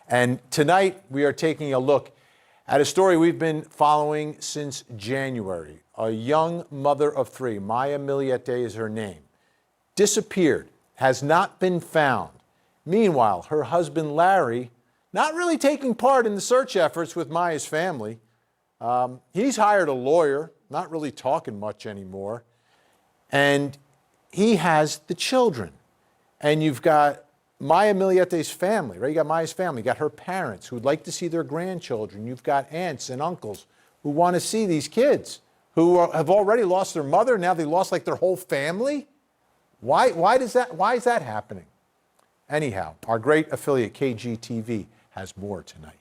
And tonight we are taking a look at a story we've been following since January. A young mother of three, Maya Millete is her name, disappeared, has not been found. Meanwhile, her husband Larry, not really taking part in the search efforts with Maya's family. He's hired a lawyer, not really talking much anymore. And he has the children. And you've got Maya Millete's family, right? You got Maya's family, you got her parents who would like to see their grandchildren. You've got aunts and uncles who want to see these kids who have already lost their mother. Now they lost like their whole family. Why is that happening? Anyhow, our great affiliate KGTV has more tonight.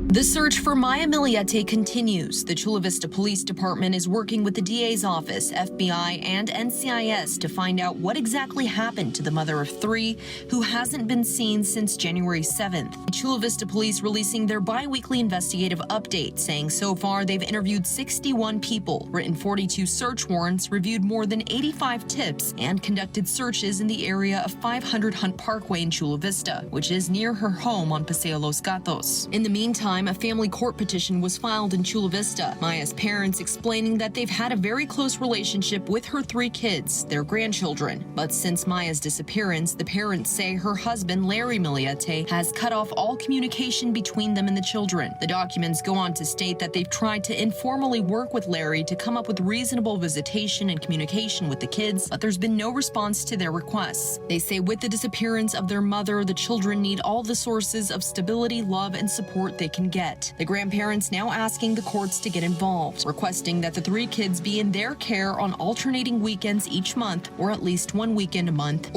The search for Maya Millete continues. The Chula Vista Police Department is working with the DA's office, FBI, and NCIS to find out what exactly happened to the mother of three who hasn't been seen since January 7th. Chula Vista Police releasing their bi-weekly investigative update, saying so far they've interviewed 61 people, written 42 search warrants, reviewed more than 85 tips, and conducted searches in the area of 500 Hunt Parkway in Chula Vista, which is near her home on Paseo Los Gatos. In the meantime, a family court petition was filed in Chula Vista. Maya's parents explaining that they've had a very close relationship with her three kids, their grandchildren. But since Maya's disappearance, the parents say her husband, Larry Millete, has cut off all communication between them and the children. The documents go on to state that they've tried to informally work with Larry to come up with reasonable visitation and communication with the kids, but there's been no response to their requests. They say with the disappearance of their mother, the children need all the sources of stability, love, and support they can get. The grandparents now asking the courts to get involved, requesting that the three kids be in their care on alternating weekends each month, or at least one weekend a month,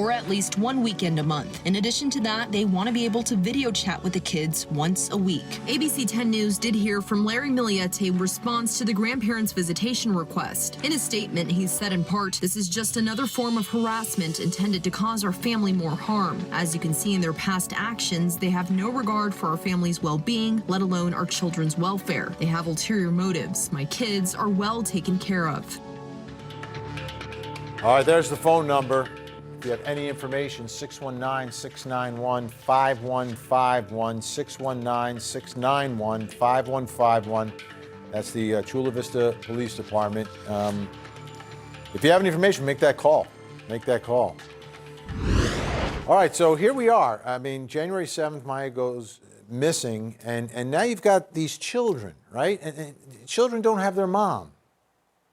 In addition to that, they want to be able to video chat with the kids once a week. ABC 10 News did hear from Larry Millete in response to the grandparents' visitation request. In a statement, he said in part, "This is just another form of harassment intended to cause our family more harm. As you can see in their past actions, they have no regard for our family's well-being, let alone our children's welfare. They have ulterior motives. My kids are well taken care of." All right, there's the phone number. If you have any information, 619-691-5151, 619-691-5151. That's the Chula Vista Police Department. If you have any information, make that call. All right, so here we are. I mean, January 7th, Maya goes missing, and now you've got these children, right? And children don't have their mom.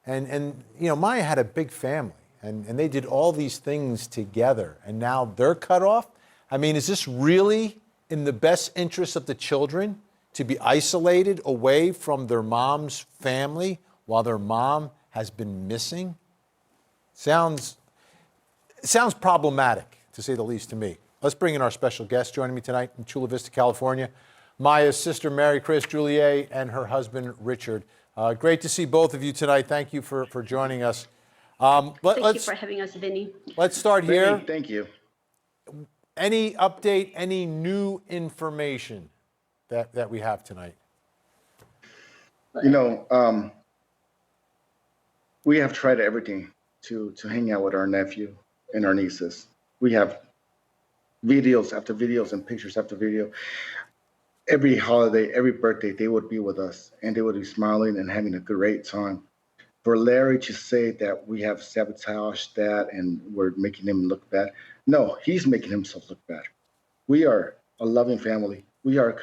And you know, Maya had a big family, and they did all these things together, and now they're cut off? I mean, is this really in the best interest of the children to be isolated away from their mom's family while their mom has been missing? Sounds problematic, to say the least, to me. Let's bring in our special guest joining me tonight from Chula Vista, California, Maya's sister, Mary Chris Juliet, and her husband, Richard. Great to see both of you tonight. Thank you for joining us. Thank you for having us, Vinny. Let's start here. Thank you. Any update, any new information that we have tonight? You know, we have tried everything to hang out with our nephew and our nieces. We have videos after videos and pictures after video. Every holiday, every birthday, they would be with us and they would be smiling and having a great time. For Larry to say that we have sabotaged that and we're making him look bad, no, he's making himself look bad. We are a loving family. We are,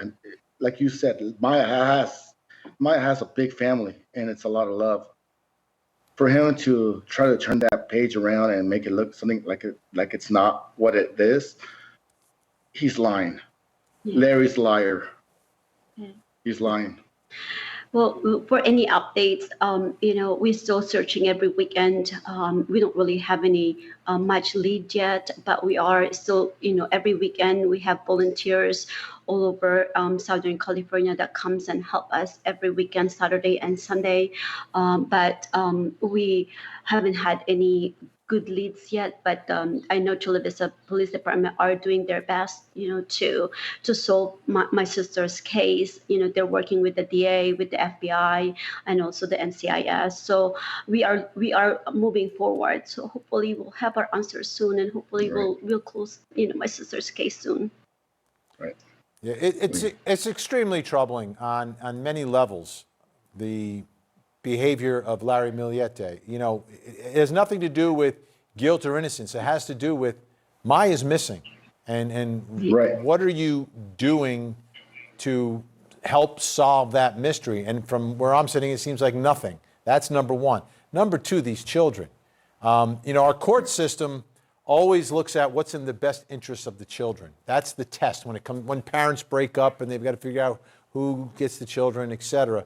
like you said, Maya has a big family and it's a lot of love. For him to try to turn that page around and make it look something like it's not what it is, he's lying. Yeah. Larry's a liar. Yeah. He's lying. Well, for any updates, you know, we're still searching every weekend. We don't really have any much lead yet, but we are still, you know, every weekend we have volunteers all over Southern California that comes and help us every weekend, Saturday and Sunday. But we haven't had any good leads yet, but I know Chula Vista Police Department are doing their best, to solve my sister's case. They're working with the DA, with the FBI, and also the NCIS. So we are moving forward. So hopefully we'll have our answers soon, and hopefully Right. we'll close, my sister's case soon. Right. Yeah, it's extremely troubling on many levels, the behavior of Larry Millete. It has nothing to do with guilt or innocence. It has to do with Maya's missing. And Right. what are you doing to help solve that mystery? And from where I'm sitting, it seems like nothing. That's number one. Number two, these children. Our court system always looks at what's in the best interest of the children. That's the test when parents break up and they've got to figure out who gets the children, et cetera.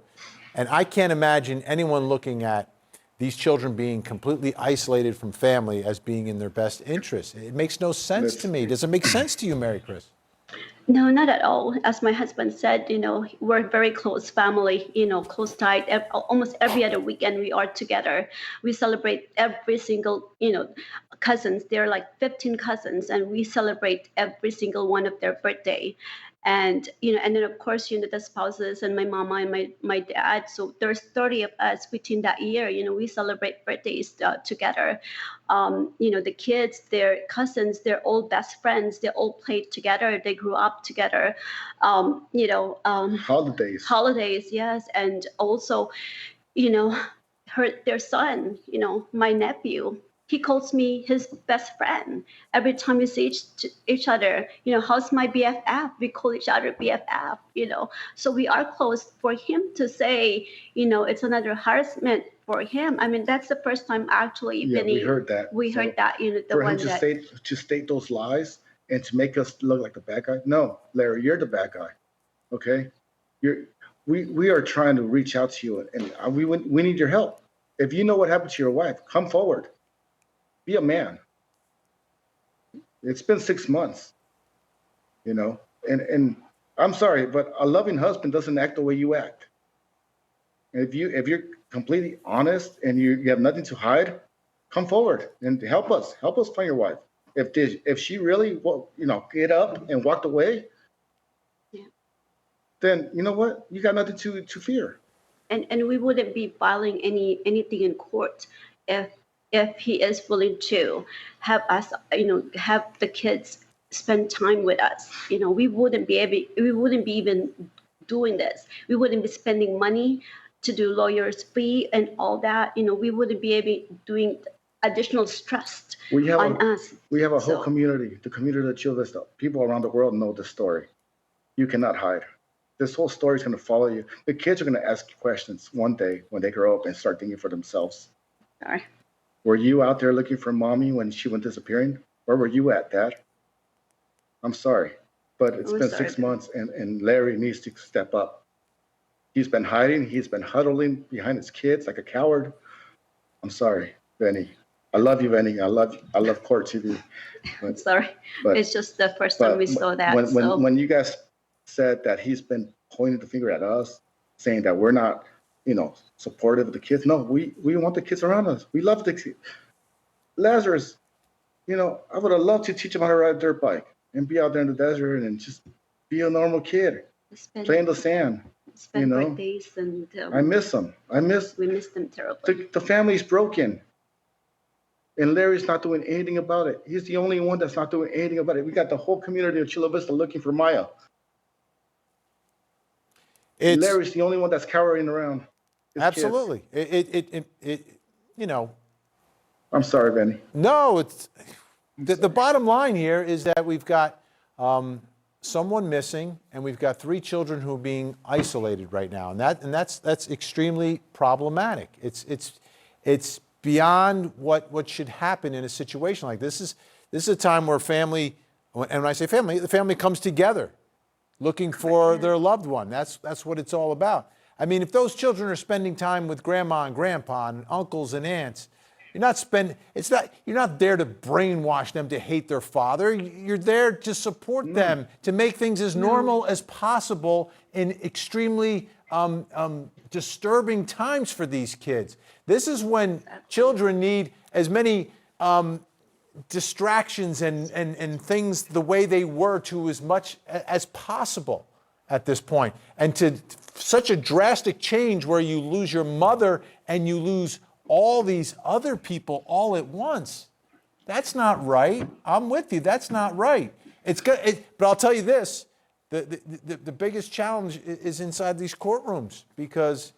And I can't imagine anyone looking at these children being completely isolated from family as being in their best interest. It makes no sense to me. Does it make sense to you, Mary Chris? No, not at all. As my husband said, we're a very close family, close tight. Almost every other weekend we are together. We celebrate every single, cousins. There are like 15 cousins, and we celebrate every single one of their birthday. And, and then of course, the spouses and my mama and my dad. So there's 30 of us within that year. We celebrate birthdays together. The kids, their cousins, they're all best friends. They all played together. They grew up together. Holidays, yes. And also, their son, my nephew, he calls me his best friend. Every time we see each other, how's my BFF? We call each other BFF, So we are close. For him to say, it's another harassment for him. I mean, that's the first time actually. Yeah, we heard that. We heard that, the for one him to that. state those lies and to make us look like the bad guy. No, Larry, you're the bad guy. Okay, we are trying to reach out to you, and we need your help. If you know what happened to your wife, come forward. Be a man. It's been 6 months, and I'm sorry, but a loving husband doesn't act the way you act. If you're completely honest and you have nothing to hide, come forward and help us find your wife. If she really, get up and walked away, Yeah. then you know what? You got nothing to fear. And we wouldn't be filing anything in court if he is willing to have us, have the kids spend time with us. We wouldn't be even doing this. We wouldn't be spending money to do lawyers' fee and all that. We wouldn't be doing additional stress on us. We have a whole community, the community of Chula Vista. People around the world know this story. You cannot hide. This whole story is going to follow you. The kids are going to ask you questions one day when they grow up and start thinking for themselves. Sorry. Were you out there looking for mommy when she went disappearing? Where were you at, Dad? I'm sorry, but it's been 6 months, and Larry needs to step up. He's been hiding. He's been huddling behind his kids like a coward. I'm sorry, Benny. I love you, Benny. I love Court TV. But, sorry, it's just the first time we saw that. When you guys said that he's been pointing the finger at us, saying that we're not, supportive of the kids. No, we want the kids around us. We love the kids. Lazarus, I would have loved to teach him how to ride a dirt bike and be out there in the desert and just be a normal kid, play in the sand. Spend birthdays and. I miss him. We miss them terribly. The family's broken. And Larry's not doing anything about it. He's the only one that's not doing anything about it. We got the whole community of Chula Vista looking for Maya. Larry's the only one that's cowering around. Absolutely. I'm sorry, Benny. No, it's the bottom line here is that we've got someone missing, and we've got 3 children who are being isolated right now, and that's extremely problematic. It's beyond what should happen in a situation like this. This is a time where family, and when I say family, the family comes together, looking for their loved one. That's what it's all about. I mean, if those children are spending time with grandma and grandpa and uncles and aunts, you're not there to brainwash them to hate their father. You're there to support them, to make things as normal as possible in extremely disturbing times for these kids. This is when children need as many distractions and things the way they were to as much as possible at this point. And to such a drastic change where you lose your mother and you lose all these other people all at once. That's not right. I'm with you. That's not right. It's good. But I'll tell you this, the biggest challenge is inside these courtrooms because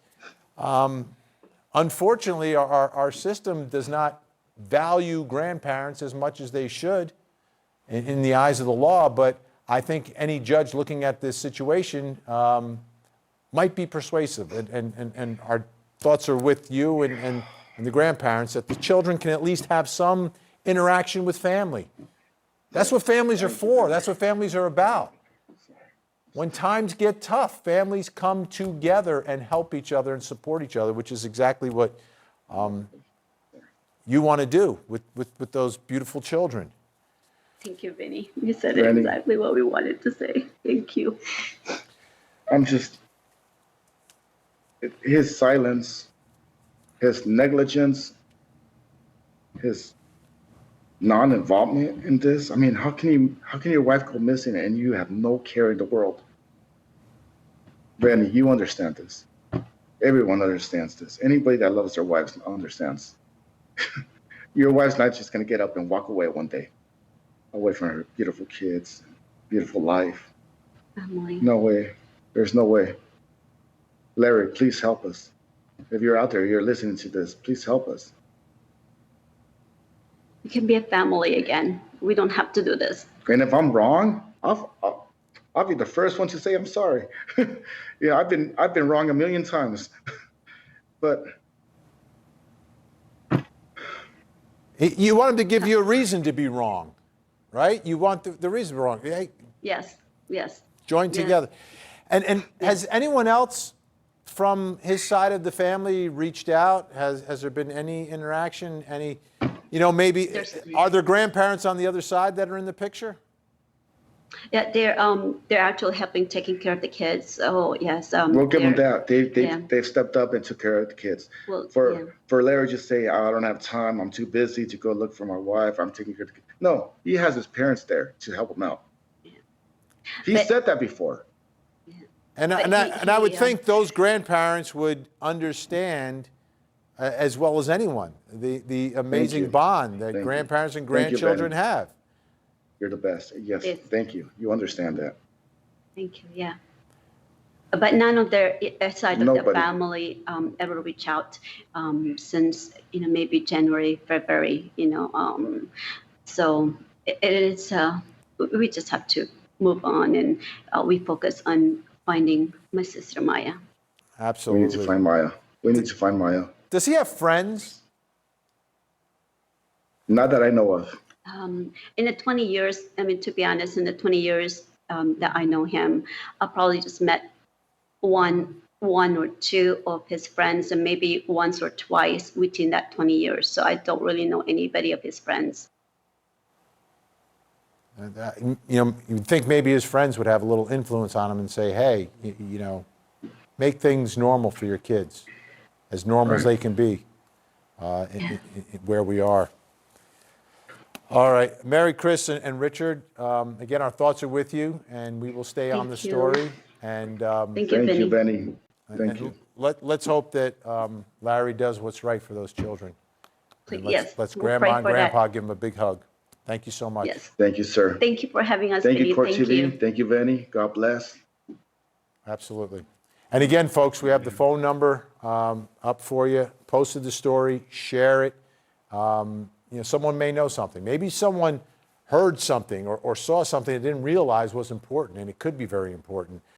unfortunately our system does not value grandparents as much as they should in the eyes of the law. But I think any judge looking at this situation might be persuasive. And our thoughts are with you and the grandparents that the children can at least have some interaction with family. That's what families are for. That's what families are about. When times get tough, families come together and help each other and support each other, which is exactly what you want to do with those beautiful children. Thank you, Vinny. You said it exactly what we wanted to say. Thank you. His silence, his negligence, his non-involvement in this. I mean, how can your wife go missing and you have no care in the world? Randy, you understand this. Everyone understands this. Anybody that loves their wives understands. Your wife's not just going to get up and walk away one day, away from her beautiful kids, beautiful life. Family. No way. There's no way. Larry, please help us. If you're out there, you're listening to this, please help us. We can be a family again. We don't have to do this. And if I'm wrong, I'll be the first one to say I'm sorry. Yeah, I've been wrong a million times. But You want him to give you a reason to be wrong, right? You want the reason to be wrong. Hey, Yes. join together. And has anyone else from his side of the family reached out? Has there been any interaction? Any, maybe, are there grandparents on the other side that are in the picture? Yeah, they're actually helping taking care of the kids. So yes, we'll give them that. They've stepped up and took care of the kids. Well, For Larry just say, I don't have time, I'm too busy to go look for my wife, I'm taking care of the kids. No, he has his parents there to help him out. Yeah. He said that before. Yeah. And I would think those grandparents would understand as well as anyone the amazing bond that grandparents and grandchildren have. You're the best. Yes, thank you. You understand that. Thank you, yeah. But none of their side of the family ever reach out since, maybe January, February, so it is, we just have to move on and we focus on finding my sister Maya. Absolutely. We need to find Maya. Does he have friends? Not that I know of. In the 20 years, to be honest, in the 20 years that I know him, I probably just met one or two of his friends, and maybe once or twice within that 20 years. So I don't really know anybody of his friends. You'd think maybe his friends would have a little influence on him and say, hey, make things normal for your kids, as normal as they can be where we are. All right, Mary, Chris, and Richard, again, our thoughts are with you, and we will stay on the story. And thank you, Benny. Thank you. Let's hope that Larry does what's right for those children. Yes. Let's Grandma and Grandpa give him a big hug. Thank you so much. Yes. Thank you, sir. Thank you for having us, Thank Vinny. you, Court Thank TV. you. Thank you, Benny. God bless. Absolutely. And again, folks, we have the phone number up for you. Posted the story. Share it. Someone may know something. Maybe someone heard something or saw something they didn't realize was important, and it could be very important.